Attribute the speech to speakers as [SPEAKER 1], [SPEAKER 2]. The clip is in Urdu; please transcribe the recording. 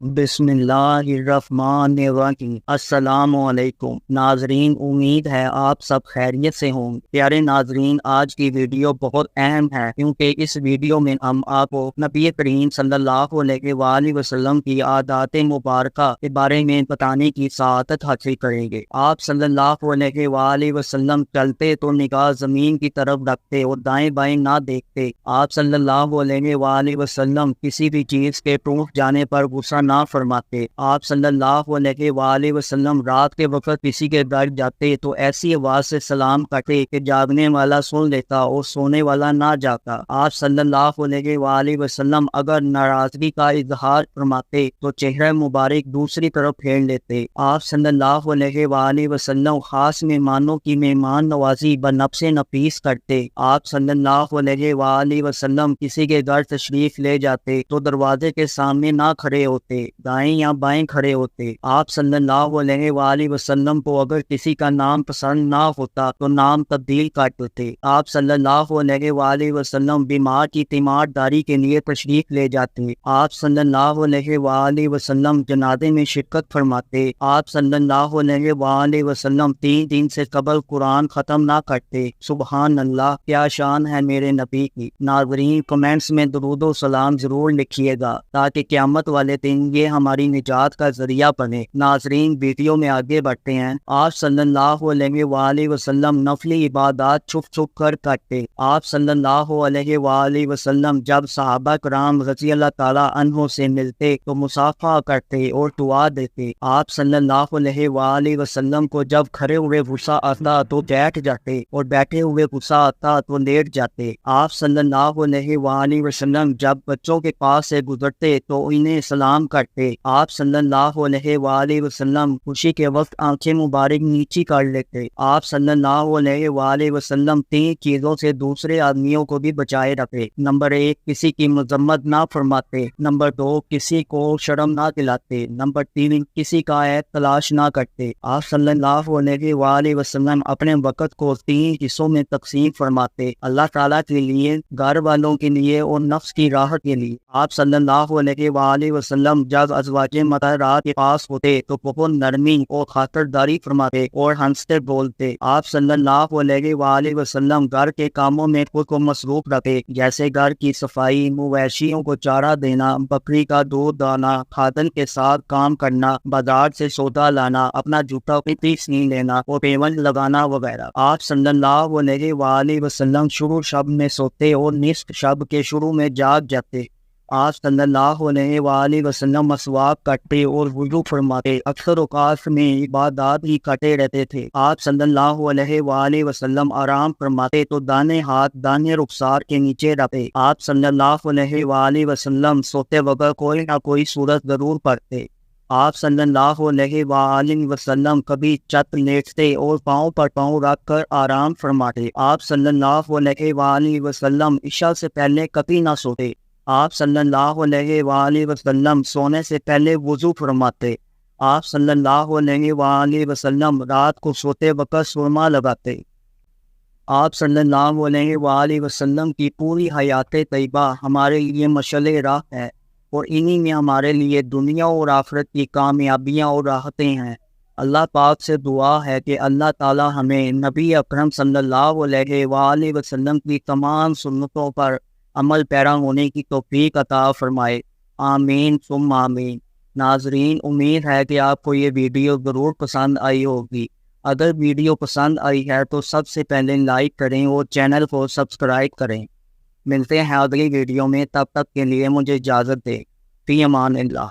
[SPEAKER 1] بسم اللہ الرحمن الرحیم۔ السلام علیکم ناظرین، امید ہے آپ سب خیریت سے ہوں۔ پیارے ناظرین، آج کی ویڈیو بہت اہم ہے کیونکہ اس ویڈیو میں ہم آپ کو نبی کریم صلی اللہ علیہ وآلہ وسلم کی عادات مبارکہ کے بارے میں بتانے کی سعادت حاصل کریں گے۔ آپ صلی اللہ علیہ وآلہ وسلم چلتے تو نگاہ زمین کی طرف رکھتے اور دائیں بائیں نہ دیکھتے۔ آپ صلی اللہ علیہ وآلہ وسلم کسی بھی چیز کے ٹوٹ جانے پر غصہ نہ فرماتے۔ آپ صلی اللہ علیہ وآلہ وسلم رات کے وقت کسی کے گھر جاتے تو ایسی آواز سے سلام کرتے کہ جاگنے والا سن لیتا اور سونے والا نہ جاتا۔ آپ صلی اللہ علیہ وآلہ وسلم اگر ناراضگی کا اظہار فرماتے تو چہرہ مبارک دوسری طرف پھیر لیتے۔ آپ صلی اللہ علیہ وآلہ وسلم خاص مہمانوں کی مہمان نوازی بنفس نفیس کرتے۔ آپ صلی اللہ علیہ وآلہ وسلم کسی کے گھر تشریف لے جاتے تو دروازے کے سامنے نہ کھڑے ہوتے، دائیں یا بائیں کھڑے ہوتے۔ آپ صلی اللہ علیہ وآلہ وسلم کو اگر کسی کا نام پسند نہ ہوتا تو نام تبدیل کر دیتے۔ آپ صلی اللہ علیہ وآلہ وسلم بیمار کی تیمارداری کے لیے تشریف لے جاتے۔ آپ صلی اللہ علیہ وآلہ وسلم جنازے میں شرکت فرماتے۔ آپ صلی اللہ علیہ وآلہ وسلم 3 دن سے قبل قرآن ختم نہ کرتے۔ سبحان اللہ، کیا شان ہے میرے نبی کی۔ ناظرین، کمنٹس میں درود و سلام ضرور لکھیے گا تاکہ قیامت والے دن یہ ہماری نجات کا ذریعہ بنے۔ ناظرین، ویڈیو میں آگے بڑھتے ہیں۔ آپ صلی اللہ علیہ وآلہ وسلم نفلی عبادات چھپ چھپ کر کرتے۔ آپ صلی اللہ علیہ وآلہ وسلم جب صحابہ کرام رضی اللہ تعالیٰ عنہ سے ملتے تو مصافحہ کرتے اور دعا دیتے۔ آپ صلی اللہ علیہ وآلہ وسلم کو جب کھڑے ہوئے غصہ آتا تو بیٹھ جاتے اور بیٹھے ہوئے غصہ آتا تو لیٹ جاتے۔ آپ صلی اللہ علیہ وآلہ وسلم جب بچوں کے پاس سے گزرتے تو انہیں سلام کرتے۔ آپ صلی اللہ علیہ وآلہ وسلم خوشی کے وقت آنکھیں مبارک نیچی کر لیتے۔ آپ صلی اللہ علیہ وآلہ وسلم 3 چیزوں سے دوسرے آدمیوں کو بھی بچائے رکھتے۔ نمبر 1، کسی کی مذمت نہ فرماتے۔ نمبر 2، کسی کو شرم نہ دلاتے۔ نمبر 3، کسی کا عیب تلاش نہ کرتے۔ آپ صلی اللہ علیہ وآلہ وسلم اپنے وقت کو 3 حصوں میں تقسیم فرماتے، اللہ تعالیٰ کے لیے، گھر والوں کے لیے اور نفس کی راحت کے لیے۔ آپ صلی اللہ علیہ وآلہ وسلم جب ازواج مطہرات کے پاس ہوتے تو بہت نرمی اور خاطرداری فرماتے اور ہنستے بولتے۔ آپ صلی اللہ علیہ وآلہ وسلم گھر کے کاموں میں خود کو مصروف رکھتے، جیسے گھر کی صفائی، مویشیوں کو چارہ دینا، بکری کا دودھ ڈالنا، خادم کے ساتھ کام کرنا، بازار سے سودا لانا، اپنا جوتا قطعی سی لینا اور پیون لگانا وغیرہ۔ آپ صلی اللہ علیہ وآلہ وسلم شروع شب میں سوتے اور نصف شب کے شروع میں جاگ جاتے۔ آپ صلی اللہ علیہ وآلہ وسلم مسواک کرتے اور وضو فرماتے، اکثر اوقات میں عبادات ہی کرتے رہتے تھے۔ آپ صلی اللہ علیہ وآلہ وسلم آرام فرماتے تو دانے ہاتھ دانے رخسار کے نیچے رکھتے۔ آپ صلی اللہ علیہ وآلہ وسلم سوتے وقت کوئی نہ کوئی سورت ضرور پڑھتے۔ آپ صلی اللہ علیہ وآلہ وسلم کبھی چت لیٹتے اور پاؤں پر پاؤں رکھ کر آرام فرماتے۔ آپ صلی اللہ علیہ وآلہ وسلم عشاء سے پہلے کبھی نہ سوتے۔ آپ صلی اللہ علیہ وآلہ وسلم سونے سے پہلے وضو فرماتے۔ آپ صلی اللہ علیہ وآلہ وسلم رات کو سوتے وقت سرما لگاتے۔ آپ صلی اللہ علیہ وآلہ وسلم کی پوری حیات طیبہ ہمارے لیے مشعل راہ ہے اور انہی میں ہمارے لیے دنیا اور آخرت کی کامیابیاں اور راحتیں ہیں۔ اللہ پاک سے دعا ہے کہ اللہ تعالی ہمیں نبی اکرم صلی اللہ علیہ وآلہ وسلم کی تمام سنتوں پر عمل پیرا ہونے کی توفیق عطا فرمائے۔ آمین ثم آمین۔ ناظرین، امید ہے کہ آپ کو یہ ویڈیو ضرور پسند آئی ہوگی۔ اگر ویڈیو پسند آئی ہے تو سب سے پہلے لائک کریں اور چینل کو سبسکرائب کریں۔ ملتے ہیں اگلی ویڈیو میں، تب تک کے لیے مجھے اجازت دیں۔ فی امان اللہ۔